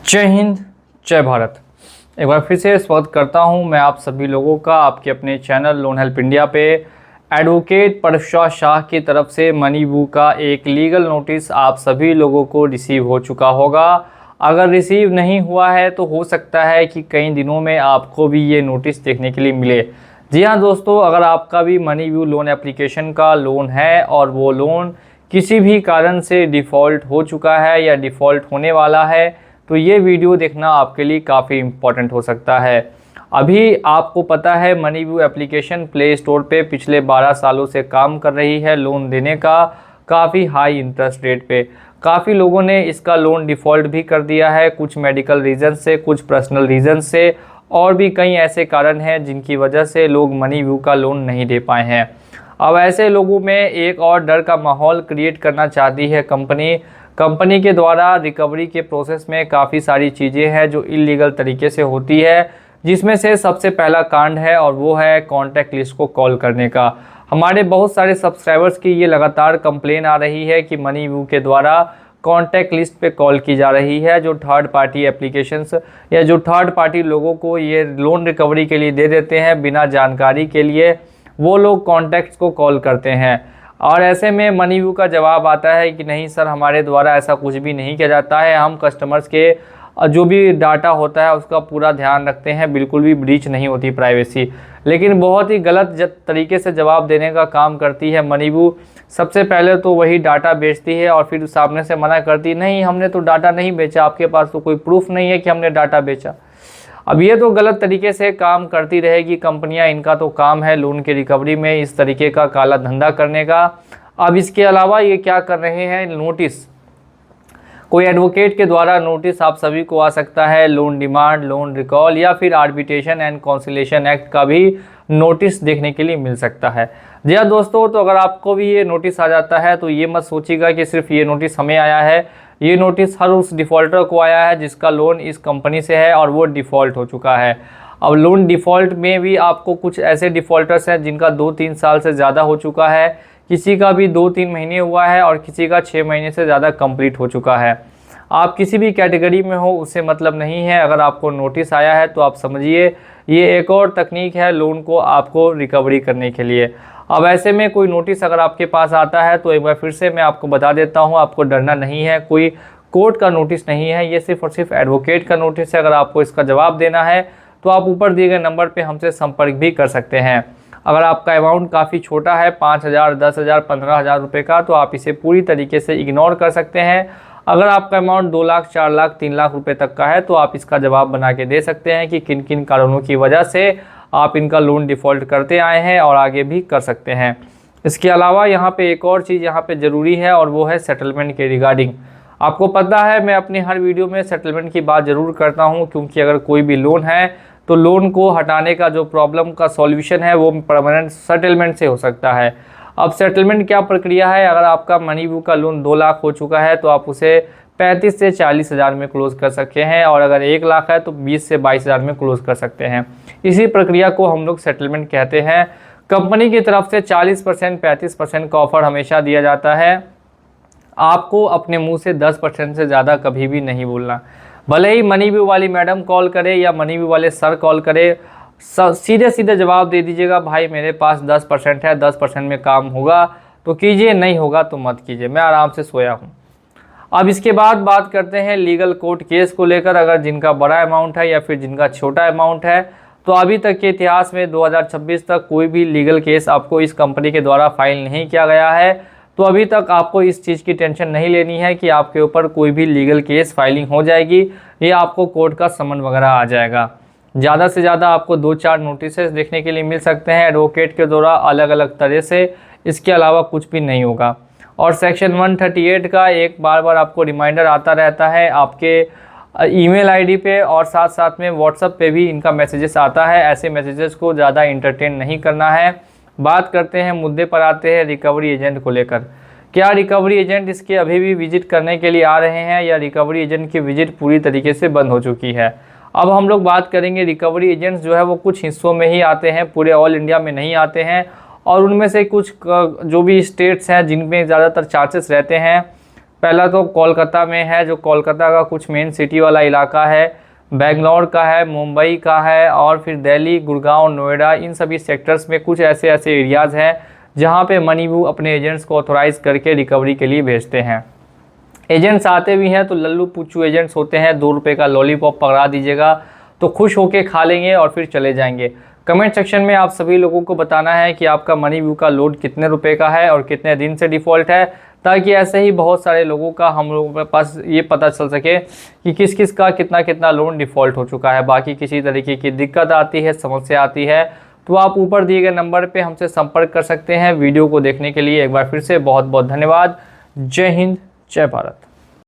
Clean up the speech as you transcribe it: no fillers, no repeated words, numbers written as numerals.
जय हिंद, जय भारत। एक बार फिर से स्वागत करता हूं मैं आप सभी लोगों का आपके अपने चैनल लोन हेल्प इंडिया पे। एडवोकेट परविश्वास शाह की तरफ से मनी व्यू का एक लीगल नोटिस आप सभी लोगों को रिसीव हो चुका होगा। अगर रिसीव नहीं हुआ है तो हो सकता है कि कई दिनों में आपको भी ये नोटिस देखने के लिए मिले। जी हाँ दोस्तों, अगर आपका भी मनी व्यू लोन एप्लीकेशन का लोन है और वो लोन किसी भी कारण से डिफ़ॉल्ट हो चुका है या डिफ़ॉल्ट होने वाला है तो ये वीडियो देखना आपके लिए काफ़ी इम्पॉर्टेंट हो सकता है। अभी आपको पता है money view application play store पे पिछले 12 सालों से काम कर रही है लोन देने का काफ़ी हाई इंटरेस्ट रेट पे। काफ़ी लोगों ने इसका लोन डिफ़ॉल्ट भी कर दिया है, कुछ मेडिकल रीज़न से, कुछ पर्सनल रीज़न से, और भी कई ऐसे कारण हैं जिनकी वजह से लोग मनी व्यू का लोन नहीं दे पाए हैं। अब ऐसे लोगों में एक और डर का माहौल क्रिएट करना चाहती है कंपनी के द्वारा। रिकवरी के प्रोसेस में काफ़ी सारी चीज़ें हैं जो इलीगल तरीके से होती है, जिसमें से सबसे पहला कांड है और वो है कॉन्टैक्ट लिस्ट को कॉल करने का। हमारे बहुत सारे सब्सक्राइबर्स की ये लगातार कंप्लेन आ रही है कि मनी व्यू के द्वारा कॉन्टैक्ट लिस्ट पे कॉल की जा रही है। जो थर्ड पार्टी एप्लीकेशंस या जो थर्ड पार्टी लोगों को ये लोन रिकवरी के लिए दे देते हैं बिना जानकारी के लिए, वो लोग कॉन्टैक्ट्स को कॉल करते हैं। और ऐसे में मनी व्यू का जवाब आता है कि नहीं सर, हमारे द्वारा ऐसा कुछ भी नहीं किया जाता है, हम कस्टमर्स के जो भी डाटा होता है उसका पूरा ध्यान रखते हैं, बिल्कुल भी ब्रीच नहीं होती प्राइवेसी। लेकिन बहुत ही गलत तरीके से जवाब देने का काम करती है मनी व्यू। सबसे पहले तो वही डाटा बेचती है और फिर सामने से मना करती, नहीं हमने तो डाटा नहीं बेचा, आपके पास तो कोई प्रूफ नहीं है कि हमने डाटा बेचा। अब ये तो गलत तरीके से काम करती रहेगी कंपनियां, इनका तो काम है लोन के रिकवरी में इस तरीके का काला धंधा करने का। अब इसके अलावा ये क्या कर रहे हैं, नोटिस, कोई एडवोकेट के द्वारा नोटिस आप सभी को आ सकता है, लोन डिमांड, लोन रिकॉल या फिर आर्बिट्रेशन एंड कॉन्सिलेशन एक्ट का भी नोटिस देखने के लिए मिल सकता है। जी हाँ दोस्तों, तो अगर आपको भी ये नोटिस आ जाता है तो ये मत सोचिएगा कि सिर्फ ये नोटिस हमें आया है। ये नोटिस हर उस डिफ़ॉल्टर को आया है जिसका लोन इस कंपनी से है और वो डिफ़ॉल्ट हो चुका है। अब लोन डिफ़ॉल्ट में भी आपको कुछ ऐसे डिफ़ॉल्टर्स हैं जिनका 2-3 साल से ज़्यादा हो चुका है, किसी का भी 2-3 महीने हुआ है और किसी का 6 महीने से ज़्यादा कंप्लीट हो चुका है। आप किसी भी कैटेगरी में हो उससे मतलब नहीं है। अगर आपको नोटिस आया है तो आप समझिए ये एक और तकनीक है लोन को आपको रिकवरी करने के लिए। अब ऐसे में कोई नोटिस अगर आपके पास आता है तो एक बार फिर से मैं आपको बता देता हूँ, आपको डरना नहीं है। कोई कोर्ट का नोटिस नहीं है, ये सिर्फ और सिर्फ एडवोकेट का नोटिस है। अगर आपको इसका जवाब देना है तो आप ऊपर दिए गए नंबर पे हमसे संपर्क भी कर सकते हैं। अगर आपका अमाउंट काफ़ी छोटा है, 5,000, 10,000, 15,000 रुपये का, तो आप इसे पूरी तरीके से इग्नोर कर सकते हैं। अगर आपका अमाउंट 2 लाख, 4 लाख, 3 लाख रुपये तक का है तो आप इसका जवाब बना के दे सकते हैं कि किन किन कारणों की वजह से आप इनका लोन डिफ़ॉल्ट करते आए हैं और आगे भी कर सकते हैं। इसके अलावा यहाँ पे एक और चीज़ यहाँ पे ज़रूरी है और वो है सेटलमेंट के रिगार्डिंग। आपको पता है मैं अपनी हर वीडियो में सेटलमेंट की बात ज़रूर करता हूँ, क्योंकि अगर कोई भी लोन है तो लोन को हटाने का जो प्रॉब्लम का सॉल्यूशन है वो परमानेंट सेटलमेंट से हो सकता है। अब सेटलमेंट क्या प्रक्रिया है, अगर आपका मनी व्यू का लोन 2 लाख हो चुका है तो आप उसे 35 से 40 हज़ार में क्लोज़ कर सकते हैं, और अगर 1 लाख है तो 20 से 22 हज़ार में क्लोज़ कर सकते हैं। इसी प्रक्रिया को हम लोग सेटलमेंट कहते हैं। कंपनी की तरफ से 40%, 35% का ऑफर हमेशा दिया जाता है। आपको अपने मुंह से 10% से ज़्यादा कभी भी नहीं बोलना। भले ही मनी व्यू वाली मैडम कॉल करे या मनी व्यू वाले सर कॉल करे, सीधे सीधे जवाब दे दीजिएगा, भाई मेरे पास 10% है, 10% में काम होगा तो कीजिए, नहीं होगा तो मत कीजिए, मैं आराम से सोया हूँ। अब इसके बाद बात करते हैं लीगल कोर्ट केस को लेकर। अगर जिनका बड़ा अमाउंट है या फिर जिनका छोटा अमाउंट है, तो अभी तक के इतिहास में 2026 तक कोई भी लीगल केस आपको इस कंपनी के द्वारा फाइल नहीं किया गया है। तो अभी तक आपको इस चीज़ की टेंशन नहीं लेनी है कि आपके ऊपर कोई भी लीगल केस फाइलिंग हो जाएगी या आपको कोर्ट का समन वगैरह आ जाएगा। ज़्यादा से ज़्यादा आपको 2-4 नोटिसेस देखने के लिए मिल सकते हैं एडवोकेट के द्वारा अलग अलग तरह से, इसके अलावा कुछ भी नहीं होगा। और सेक्शन 138 का एक बार आपको रिमाइंडर आता रहता है आपके ईमेल आईडी पे, और साथ साथ में व्हाट्सएप पे भी इनका मैसेजेस आता है। ऐसे मैसेजेस को ज़्यादा इंटरटेन नहीं करना है। बात करते हैं, मुद्दे पर आते हैं रिकवरी एजेंट को लेकर। क्या रिकवरी एजेंट इसके अभी भी विजिट करने के लिए आ रहे हैं या रिकवरी एजेंट की विजिट पूरी तरीके से बंद हो चुकी है? अब हम लोग बात करेंगे, रिकवरी एजेंट्स जो है वो कुछ हिस्सों में ही आते हैं, पूरे ऑल इंडिया में नहीं आते हैं। और उनमें से कुछ जो भी स्टेट्स हैं जिनमें ज़्यादातर चार्जेस रहते हैं पहला तो कोलकाता में है, जो कोलकाता का कुछ मेन सिटी वाला इलाका है, बेंगलोर का है, मुंबई का है, और फिर दिल्ली, गुड़गांव, नोएडा, इन सभी सेक्टर्स में कुछ ऐसे ऐसे एरियाज़ हैं जहां पे मनीबू अपने एजेंट्स को ऑथोराइज करके रिकवरी के लिए भेजते हैं। एजेंट्स आते भी हैं तो लल्लू पुच्चू एजेंट्स होते हैं, 2 रुपये का लॉलीपॉप पकड़ा दीजिएगा तो खुश होके खा लेंगे और फिर चले जाएंगे। कमेंट सेक्शन में आप सभी लोगों को बताना है कि आपका मनीबू का लोड कितने रुपए का है और कितने दिन से डिफ़ॉल्ट है, ताकि ऐसे ही बहुत सारे लोगों का हम लोगों के पास ये पता चल सके कि किस किस का कितना कितना लोन डिफ़ॉल्ट हो चुका है। बाकी किसी तरीके की दिक्कत आती है, समस्या आती है, तो आप ऊपर दिए गए नंबर पे हमसे संपर्क कर सकते हैं। वीडियो को देखने के लिए एक बार फिर से बहुत बहुत धन्यवाद। जय हिंद, जय भारत।